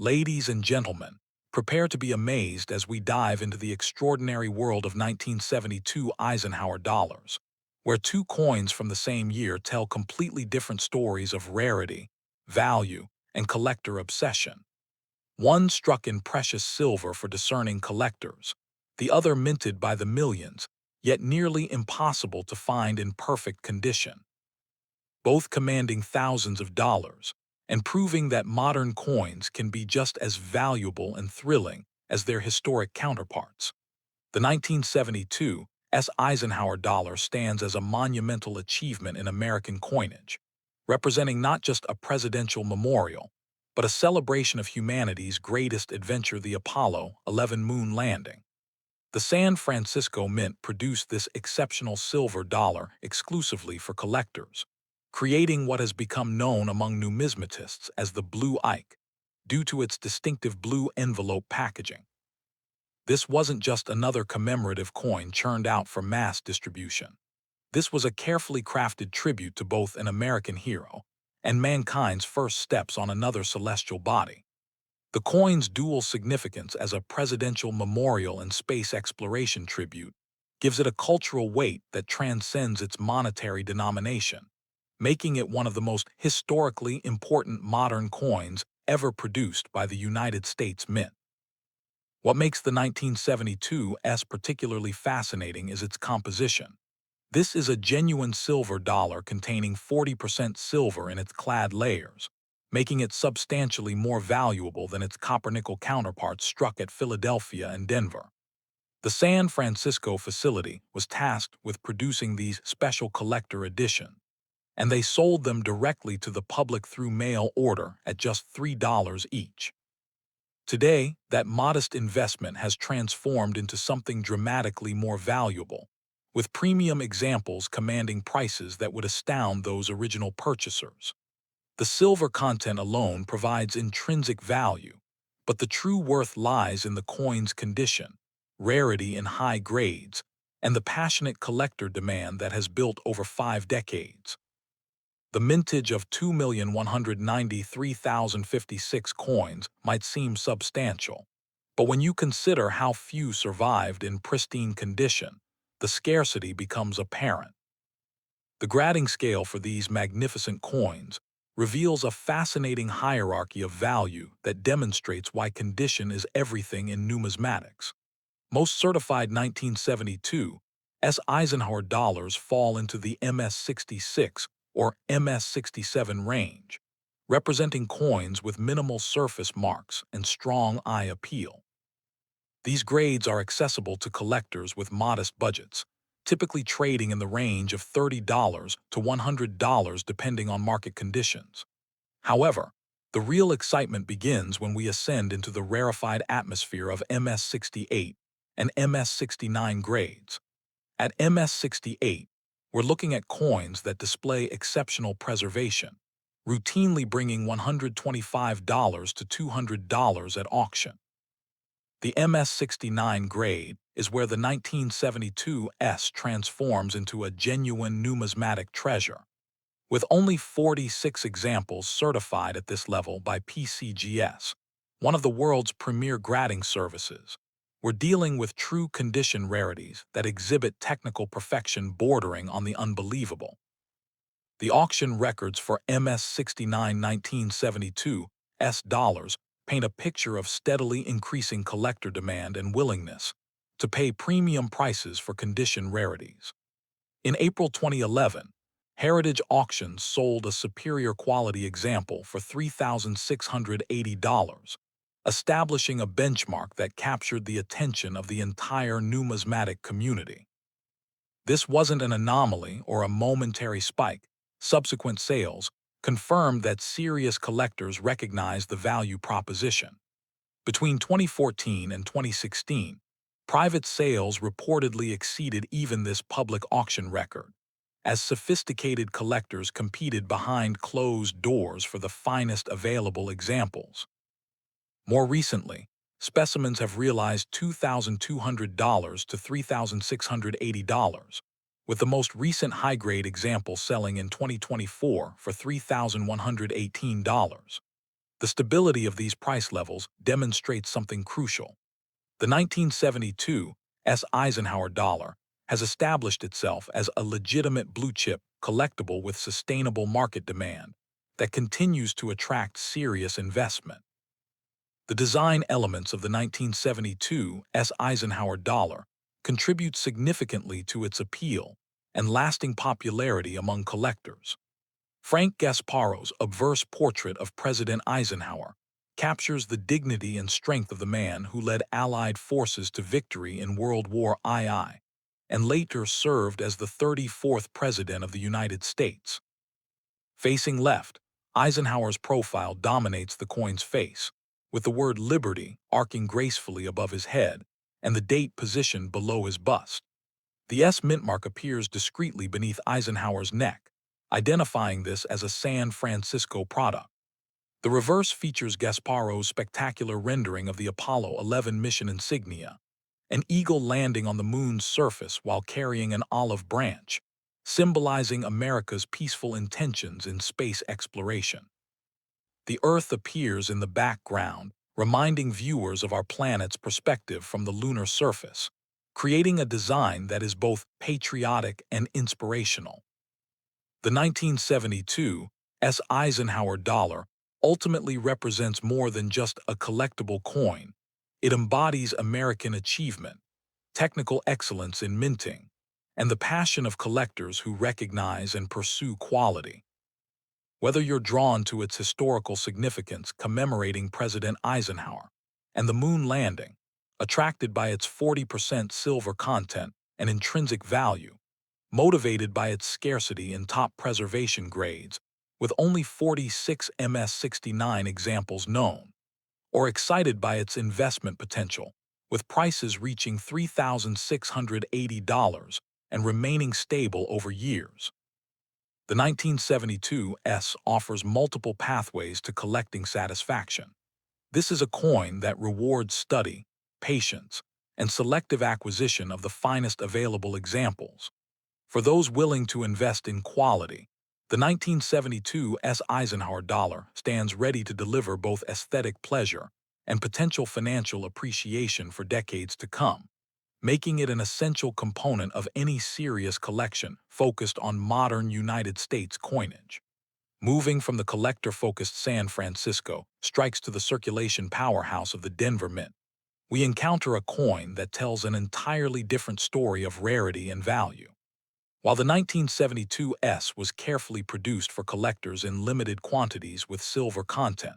Ladies and gentlemen, prepare to be amazed as we dive into the extraordinary world of 1972 Eisenhower dollars, where two coins from the same year tell completely different stories of rarity, value, and collector obsession. One struck in precious silver for discerning collectors, the other minted by the millions, yet nearly impossible to find in perfect condition, both commanding thousands of dollars, and proving that modern coins can be just as valuable and thrilling as their historic counterparts. The 1972 Eisenhower dollar stands as a monumental achievement in American coinage, representing not just a presidential memorial, but a celebration of humanity's greatest adventure, the Apollo 11 moon landing. The San Francisco Mint produced this exceptional silver dollar exclusively for collectors, creating what has become known among numismatists as the Blue Ike, due to its distinctive blue envelope packaging. This wasn't just another commemorative coin churned out for mass distribution. This was a carefully crafted tribute to both an American hero and mankind's first steps on another celestial body. The coin's dual significance as a presidential memorial and space exploration tribute gives it a cultural weight that transcends its monetary denomination, making it one of the most historically important modern coins ever produced by the United States Mint. What makes the 1972 particularly fascinating is its composition. This is a genuine silver dollar containing 40% silver in its clad layers, making it substantially more valuable than its copper-nickel counterparts struck at Philadelphia and Denver. The San Francisco facility was tasked with producing these special collector editions, and they sold them directly to the public through mail order at just $3 each. Today, that modest investment has transformed into something dramatically more valuable, with premium examples commanding prices that would astound those original purchasers. The silver content alone provides intrinsic value, but the true worth lies in the coin's condition, rarity in high grades, and the passionate collector demand that has built over 5 decades. The mintage of 2,193,056 coins might seem substantial, but when you consider how few survived in pristine condition, the scarcity becomes apparent. The grading scale for these magnificent coins reveals a fascinating hierarchy of value that demonstrates why condition is everything in numismatics. Most certified 1972 Eisenhower dollars fall into the MS-66 or MS-67 range, representing coins with minimal surface marks and strong eye appeal. These grades are accessible to collectors with modest budgets, typically trading in the range of $30 to $100 depending on market conditions. However, the real excitement begins when we ascend into the rarefied atmosphere of MS-68 and MS-69 grades. At MS-68, we're looking at coins that display exceptional preservation, routinely bringing $125 to $200 at auction. The MS-69 grade is where the 1972 transforms into a genuine numismatic treasure. With only 46 examples certified at this level by PCGS, one of the world's premier grading services, we're dealing with true condition rarities that exhibit technical perfection bordering on the unbelievable. The auction records for MS-69 1972 dollars paint a picture of steadily increasing collector demand and willingness to pay premium prices for condition rarities. In April 2011, Heritage Auctions sold a superior quality example for $3,680, establishing a benchmark that captured the attention of the entire numismatic community. This wasn't an anomaly or a momentary spike. Subsequent sales confirmed that serious collectors recognized the value proposition. Between 2014 and 2016, private sales reportedly exceeded even this public auction record, as sophisticated collectors competed behind closed doors for the finest available examples. More recently, specimens have realized $2,200 to $3,680, with the most recent high-grade example selling in 2024 for $3,118. The stability of these price levels demonstrates something crucial. The 1972 Eisenhower Dollar has established itself as a legitimate blue-chip collectible with sustainable market demand that continues to attract serious investment. The design elements of the 1972 Eisenhower Dollar contribute significantly to its appeal and lasting popularity among collectors. Frank Gasparo's obverse portrait of President Eisenhower captures the dignity and strength of the man who led Allied forces to victory in World War II and later served as the 34th President of the United States. Facing left, Eisenhower's profile dominates the coin's face, with the word Liberty arcing gracefully above his head and the date positioned below his bust. The S Mintmark appears discreetly beneath Eisenhower's neck, identifying this as a San Francisco product. The reverse features Gasparo's spectacular rendering of the Apollo 11 mission insignia, an eagle landing on the moon's surface while carrying an olive branch, symbolizing America's peaceful intentions in space exploration. The Earth appears in the background, reminding viewers of our planet's perspective from the lunar surface, creating a design that is both patriotic and inspirational. The 1972 Eisenhower Dollar ultimately represents more than just a collectible coin. It embodies American achievement, technical excellence in minting, and the passion of collectors who recognize and pursue quality. Whether you're drawn to its historical significance commemorating President Eisenhower and the moon landing, attracted by its 40% silver content and intrinsic value, motivated by its scarcity in top preservation grades, with only 46 MS69 examples known, or excited by its investment potential, with prices reaching $3,680 and remaining stable over years. The 1972 offers multiple pathways to collecting satisfaction. This is a coin that rewards study, patience, and selective acquisition of the finest available examples. For those willing to invest in quality, the 1972 Eisenhower Dollar stands ready to deliver both aesthetic pleasure and potential financial appreciation for decades to come, making it an essential component of any serious collection focused on modern United States coinage. Moving from the collector-focused San Francisco strikes to the circulation powerhouse of the Denver Mint, we encounter a coin that tells an entirely different story of rarity and value. While the 1972 was carefully produced for collectors in limited quantities with silver content,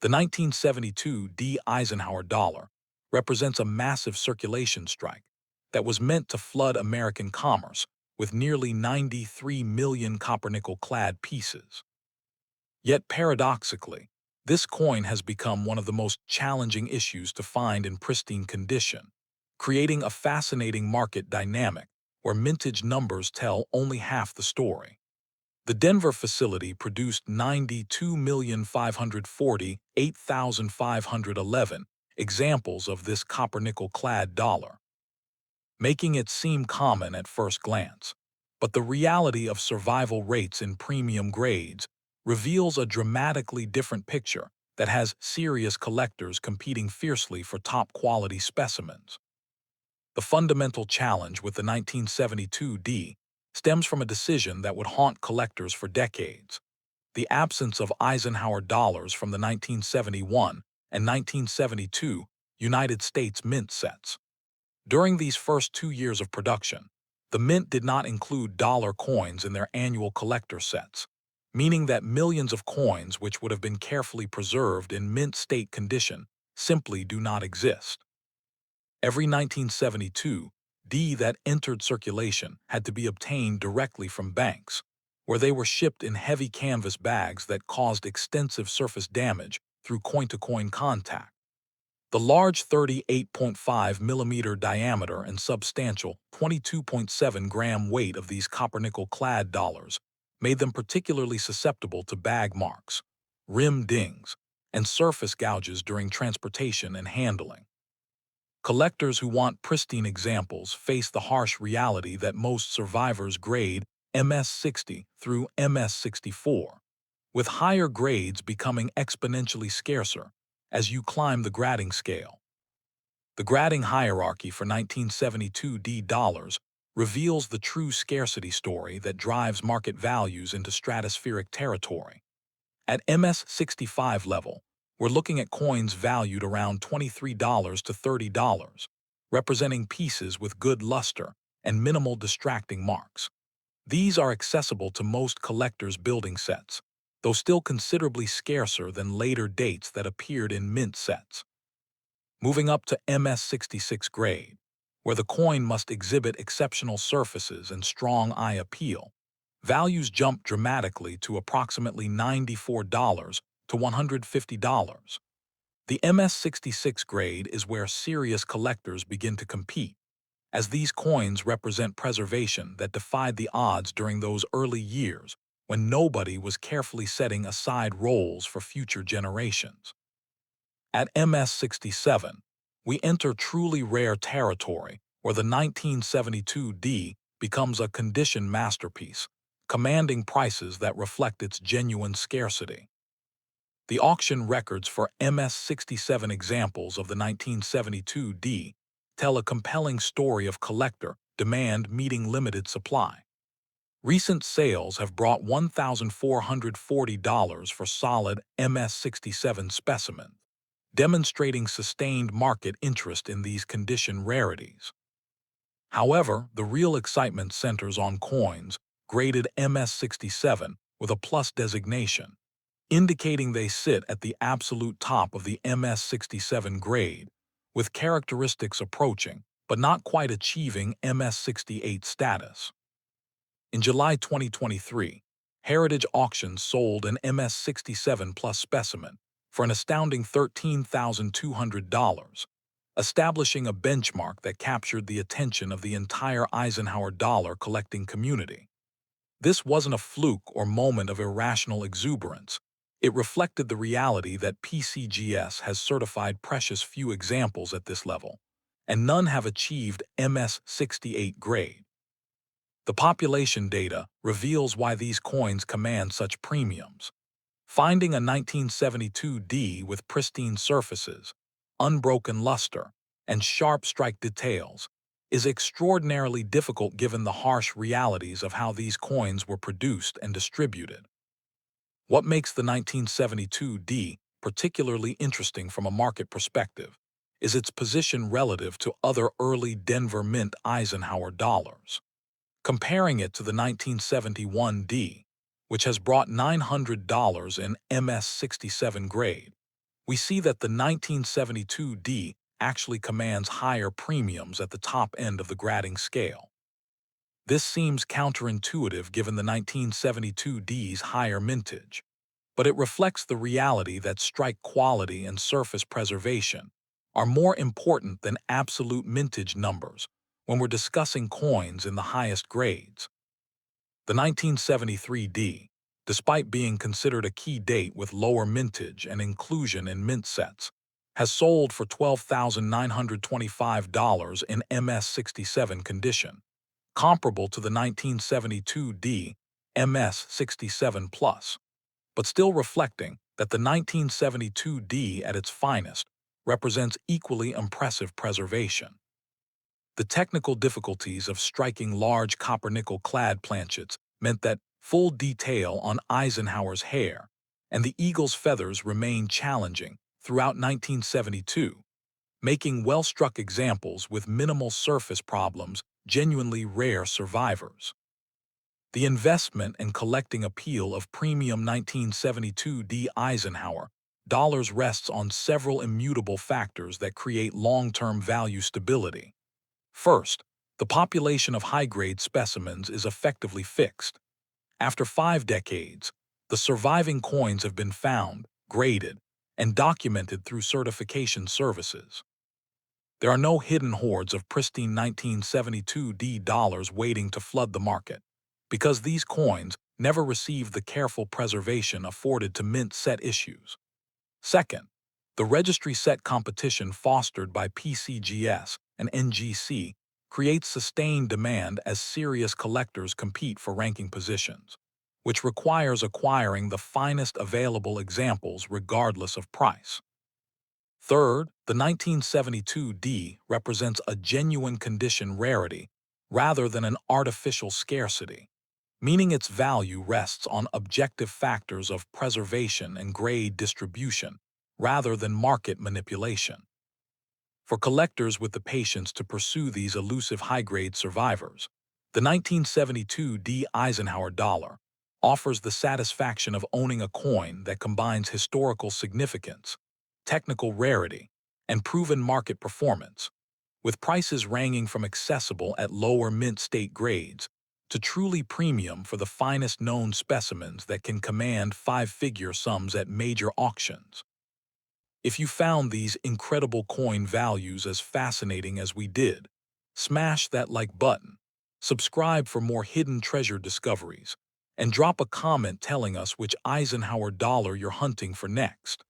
the 1972 Eisenhower Dollar represents a massive circulation strike that was meant to flood American commerce with nearly 93 million copper-nickel-clad pieces. Yet paradoxically, this coin has become one of the most challenging issues to find in pristine condition, creating a fascinating market dynamic where mintage numbers tell only half the story. The Denver facility produced 92,548,511 examples of this copper-nickel-clad dollar, making it seem common at first glance. But the reality of survival rates in premium grades reveals a dramatically different picture that has serious collectors competing fiercely for top-quality specimens. The fundamental challenge with the 1972 stems from a decision that would haunt collectors for decades: the absence of Eisenhower dollars from the 1971 and 1972 United States mint sets. During these first 2 years of production, the mint did not include dollar coins in their annual collector sets, meaning that millions of coins which would have been carefully preserved in mint state condition simply do not exist. Every 1972 that entered circulation had to be obtained directly from banks, where they were shipped in heavy canvas bags that caused extensive surface damage through coin-to-coin contact. The large 38.5 millimeter diameter and substantial 22.7-gram weight of these copper-nickel-clad dollars made them particularly susceptible to bag marks, rim dings, and surface gouges during transportation and handling. Collectors who want pristine examples face the harsh reality that most survivors grade MS60 through MS64, with higher grades becoming exponentially scarcer as you climb the grading scale. The grading hierarchy for 1972 D dollars reveals the true scarcity story that drives market values into stratospheric territory. At MS65 level, we're looking at coins valued around $23 to $30, representing pieces with good luster and minimal distracting marks. These are accessible to most collectors' building sets, though still considerably scarcer than later dates that appeared in mint sets. Moving up to MS66 grade, where the coin must exhibit exceptional surfaces and strong eye appeal, values jump dramatically to approximately $94 to $150. The MS66 grade is where serious collectors begin to compete, as these coins represent preservation that defied the odds during those early years when nobody was carefully setting aside rolls for future generations. At MS67, we enter truly rare territory where the 1972 D becomes a condition masterpiece, commanding prices that reflect its genuine scarcity. The auction records for MS67 examples of the 1972 D tell a compelling story of collector demand meeting limited supply. Recent sales have brought $1,440 for solid MS67 specimens, demonstrating sustained market interest in these condition rarities. However, the real excitement centers on coins graded MS67 with a plus designation, indicating they sit at the absolute top of the MS67 grade, with characteristics approaching but not quite achieving MS68 status. In July 2023, Heritage Auctions sold an MS67 Plus specimen for an astounding $13,200, establishing a benchmark that captured the attention of the entire Eisenhower Dollar collecting community. This wasn't a fluke or moment of irrational exuberance. It reflected the reality that PCGS has certified precious few examples at this level, and none have achieved MS68 grade. The population data reveals why these coins command such premiums. Finding a 1972 D with pristine surfaces, unbroken luster, and sharp strike details is extraordinarily difficult given the harsh realities of how these coins were produced and distributed. What makes the 1972 D particularly interesting from a market perspective is its position relative to other early Denver Mint Eisenhower dollars. Comparing it to the 1971 D, which has brought $900 in MS67 grade, we see that the 1972 D actually commands higher premiums at the top end of the grading scale. This seems counterintuitive given the 1972 D's higher mintage, but it reflects the reality that strike quality and surface preservation are more important than absolute mintage numbers when we're discussing coins in the highest grades. The 1973 D, despite being considered a key date with lower mintage and inclusion in mint sets, has sold for $12,925 in MS67 condition, comparable to the 1972 D MS67 Plus, but still reflecting that the 1972 D at its finest represents equally impressive preservation. The technical difficulties of striking large copper-nickel-clad planchets meant that full detail on Eisenhower's hair and the eagle's feathers remained challenging throughout 1972, making well-struck examples with minimal surface problems genuinely rare survivors. The investment and collecting appeal of premium 1972 D Eisenhower dollars rests on several immutable factors that create long-term value stability. First, the population of high-grade specimens is effectively fixed. After 5 decades, the surviving coins have been found, graded, and documented through certification services. There are no hidden hordes of pristine 1972 D dollars waiting to flood the market, because these coins never received the careful preservation afforded to mint set issues. Second, the registry set competition fostered by PCGS and NGC creates sustained demand as serious collectors compete for ranking positions, which requires acquiring the finest available examples regardless of price. Third, the 1972D represents a genuine condition rarity rather than an artificial scarcity, meaning its value rests on objective factors of preservation and grade distribution rather than market manipulation. For collectors with the patience to pursue these elusive high-grade survivors, the 1972D Eisenhower Dollar offers the satisfaction of owning a coin that combines historical significance, technical rarity, and proven market performance, with prices ranging from accessible at lower mint state grades to truly premium for the finest known specimens that can command five-figure sums at major auctions. If you found these incredible coin values as fascinating as we did, smash that like button, subscribe for more hidden treasure discoveries, and drop a comment telling us which Eisenhower dollar you're hunting for next.